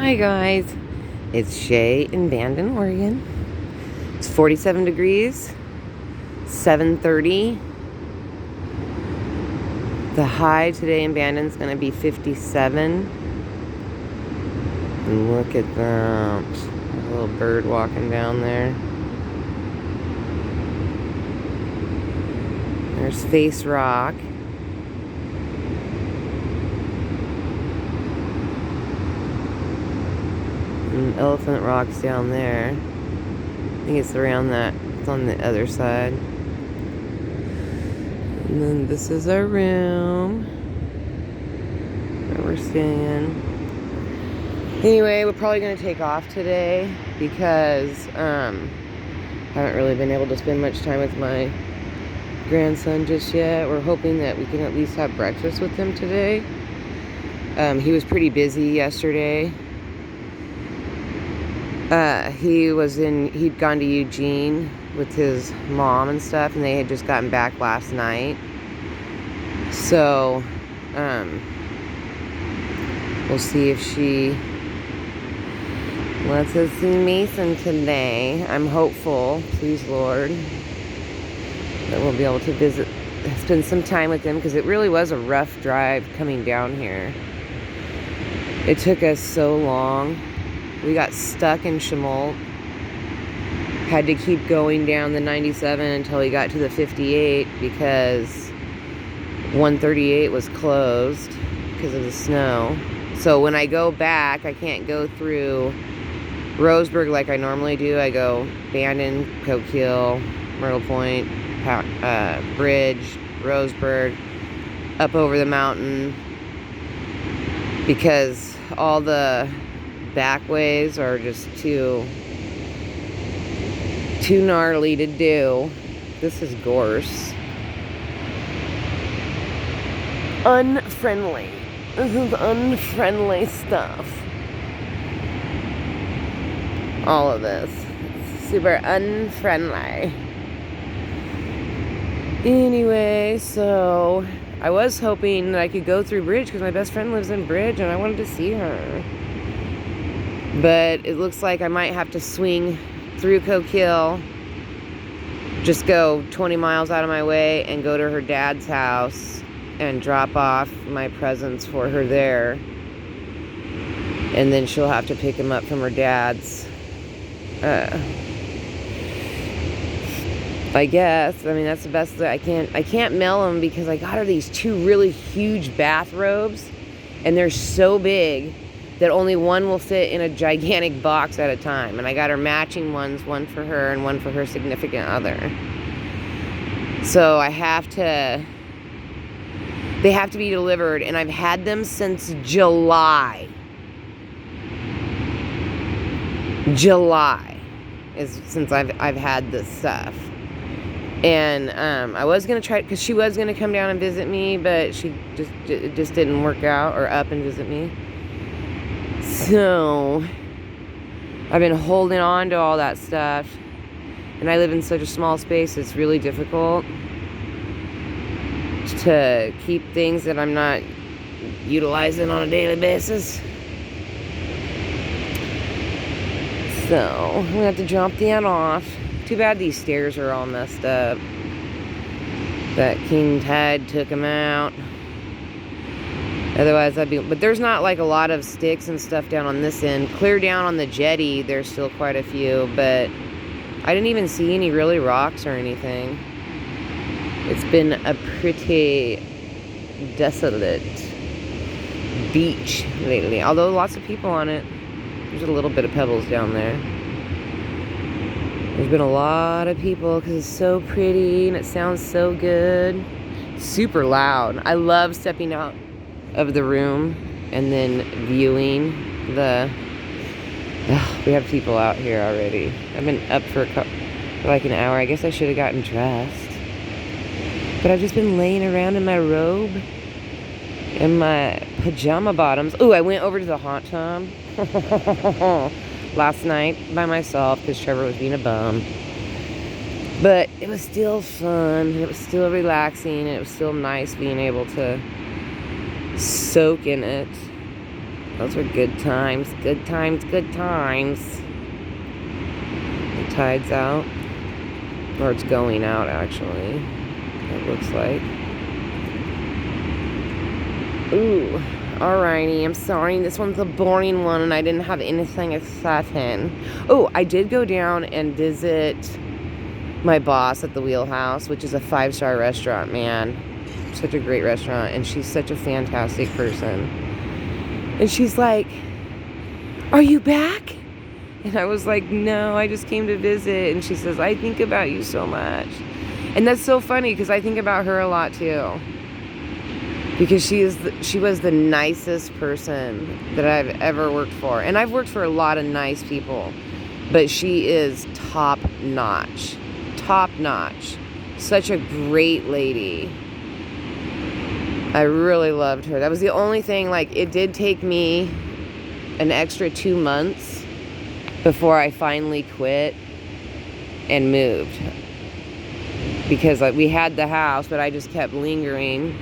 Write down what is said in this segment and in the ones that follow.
Hi guys, it's Shay in Bandon, Oregon. It's 47 degrees, 7:30. The high today in Bandon is going to be 57. And look at that, a little bird walking down there. There's Face Rock. And Elephant Rock's down there. I think it's around that. It's on the other side. And then this is our room where we're staying. Anyway, we're probably going to take off today because I haven't really been able to spend much time with my grandson just yet. We're hoping that we can at least have breakfast with him today. He was pretty busy yesterday. He'd gone to Eugene with his mom and stuff, and they had just gotten back last night. So, we'll see if she lets us see Mason today. I'm hopeful, please Lord, that we'll be able to spend some time with him, because it really was a rough drive coming down here. It took us so long. We got stuck in Chemult. Had to keep going down the 97 until we got to the 58 because 138 was closed because of the snow. So when I go back, I can't go through Roseburg like I normally do. I go Bandon, Coquille, Myrtle Point, Bridge, Roseburg, up over the mountain, because all the back ways are just too gnarly to do. This is gorse. Unfriendly. This is unfriendly stuff. All of this. Super unfriendly. Anyway, so I was hoping that I could go through Bridge because my best friend lives in Bridge and I wanted to see her. But it looks like I might have to swing through Coquille, just go 20 miles out of my way and go to her dad's house and drop off my presents for her there. And then she'll have to pick him up from her dad's. I guess. I mean, that's the best that I can't mail them because I got her these two really huge bathrobes, and they're so big that only one will fit in a gigantic box at a time. And I got her matching ones, one for her and one for her significant other. So they have to be delivered, and I've had them since July. July is since I've had this stuff. And I was going to try, because she was going to come down and visit me, but it just didn't work out, or up and visit me. So, I've been holding on to all that stuff, and I live in such a small space, it's really difficult to keep things that I'm not utilizing on a daily basis. So, I'm gonna have to drop that off. Too bad these stairs are all messed up. That King Tide took them out. Otherwise, but there's not like a lot of sticks and stuff down on this end. Clear down on the jetty, there's still quite a few, but I didn't even see any really rocks or anything. It's been a pretty desolate beach lately, although lots of people on it. There's a little bit of pebbles down there. There's been a lot of people because it's so pretty and it sounds so good. Super loud. I love stepping out of the room and then viewing we have people out here already. I've been up for like an hour. I guess I should have gotten dressed, but I've just been laying around in my robe and my pajama bottoms. Oh, I went over to the hot tub last night by myself because Trevor was being a bum, but it was still fun. It was still relaxing. It was still nice being able to soak in it. Those were good times, good times, good times. The tide's out. Or it's going out, actually. It looks like. Ooh. Alrighty, I'm sorry. This one's a boring one, and I didn't have anything exciting. Oh, I did go down and visit my boss at the Wheelhouse, which is a 5-star restaurant, man. Such a great restaurant, and she's such a fantastic person. And she's like, "Are you back?" And I was like, "No, I just came to visit." And she says, "I think about you so much." And that's so funny, because I think about her a lot too. Because she was the nicest person that I've ever worked for. And I've worked for a lot of nice people, but she is top notch. Top notch. Such a great lady. I really loved her. That was the only thing, like, it did take me an extra 2 months before I finally quit and moved. Because, like, we had the house, but I just kept lingering.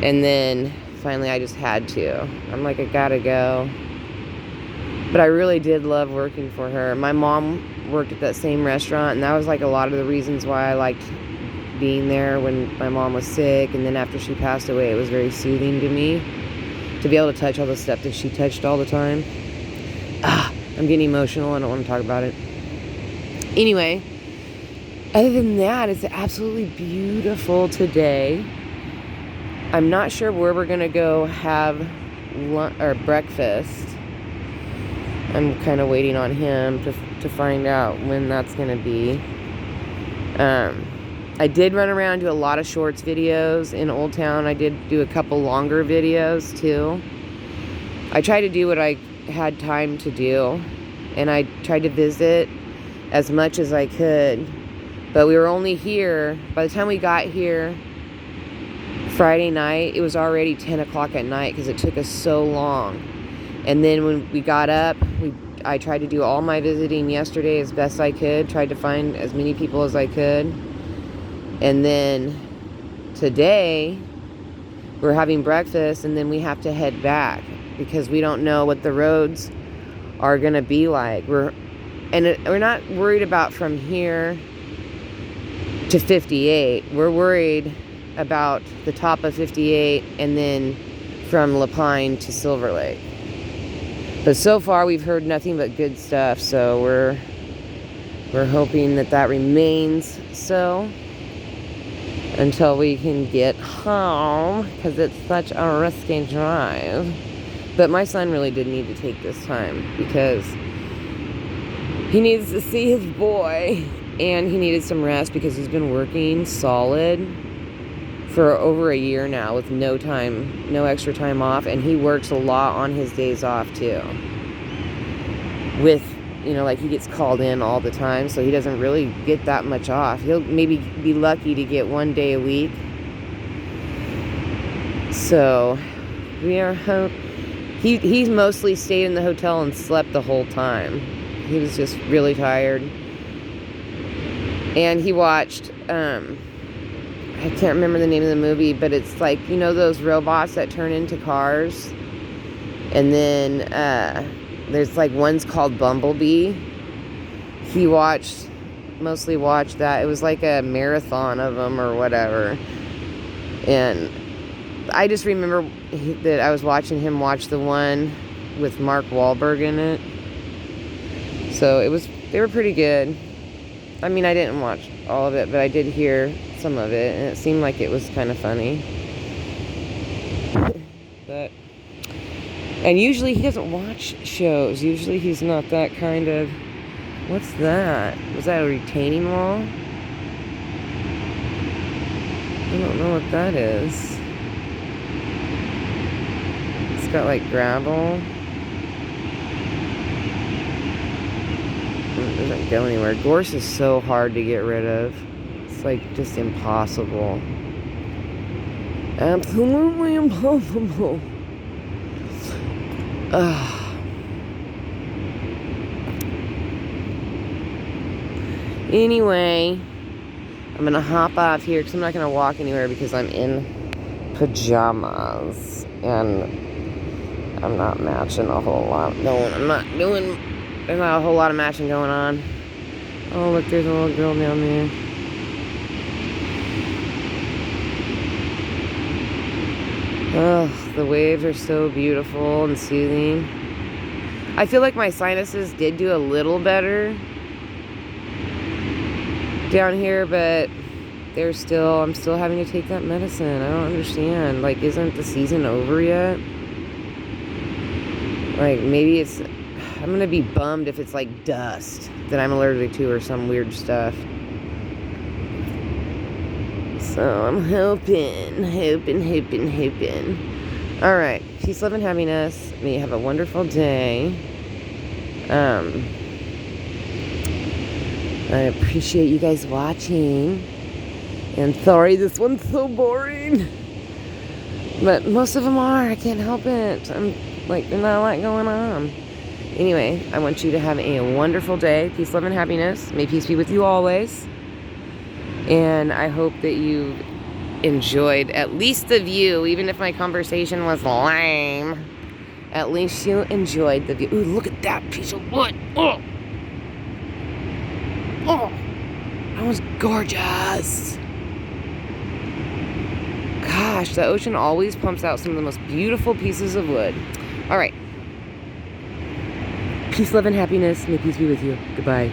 And then finally I just had to. I'm like, I gotta go. But I really did love working for her. My mom worked at that same restaurant, and that was like a lot of the reasons why I liked being there when my mom was sick. And then after she passed away, it was very soothing to me to be able to touch all the stuff that she touched all the time. I'm getting emotional. I don't want to talk about it. Anyway, other than that, it's absolutely beautiful today. I'm not sure where we're going to go have lunch or breakfast. I'm kind of waiting on him to find out when that's going to be. I did run around and do a lot of shorts videos in Old Town. I did do a couple longer videos too. I tried to do what I had time to do, and I tried to visit as much as I could. But we were only here, by the time we got here Friday night, it was already 10 o'clock at night because it took us so long. And then when we got up, I tried to do all my visiting yesterday as best I could, tried to find as many people as I could. And then today, we're having breakfast, and then we have to head back because we don't know what the roads are going to be like. We're not worried about from here to 58. We're worried about the top of 58 and then from Lapine to Silver Lake. But so far we've heard nothing but good stuff, so we're hoping that remains so until we can get home, because it's such a risky drive. But my son really did need to take this time because he needs to see his boy, and he needed some rest because he's been working solid for over a year now with no extra time off, and he works a lot on his days off too. With, like, he gets called in all the time, so he doesn't really get that much off. He'll maybe be lucky to get 1 day a week. So we are he's mostly stayed in the hotel and slept the whole time. He was just really tired. And he watched I can't remember the name of the movie, but it's like, those robots that turn into cars. And then there's like one's called Bumblebee. He mostly watched that. It was like a marathon of them or whatever. And I just remember that I was watching him watch the one with Mark Wahlberg in it. So they were pretty good. I mean, I didn't watch all of it, but I did hear some of it, and it seemed like it was kind of funny. And usually he doesn't watch shows. Usually he's not that kind of... What's that? Was that a retaining wall? I don't know what that is. It's got like gravel. It doesn't go anywhere. Gorse is so hard to get rid of. It's like just impossible. Absolutely impossible. Anyway, I'm gonna hop off here because I'm not gonna walk anywhere because I'm in pajamas, and I'm not matching a whole lot going. There's not a whole lot of matching going on. Oh, look, there's a little girl down there. Oh, the waves are so beautiful and soothing. I feel like my sinuses did do a little better down here, but I'm still having to take that medicine. I don't understand. Like, isn't the season over yet? Like, maybe I'm gonna be bummed if it's like dust that I'm allergic to or some weird stuff. So I'm hoping. All right, peace, love, and happiness. May you have a wonderful day. I appreciate you guys watching. And sorry, this one's so boring. But most of them are. I can't help it. I'm like, there's not a lot going on. Anyway, I want you to have a wonderful day. Peace, love, and happiness. May peace be with you always. And I hope that you enjoyed at least the view, even if my conversation was lame. At least you enjoyed the view. Ooh, look at that piece of wood. Oh, that was gorgeous. Gosh, the ocean always pumps out some of the most beautiful pieces of wood. All right. Peace, love, and happiness. May peace be with you. Goodbye.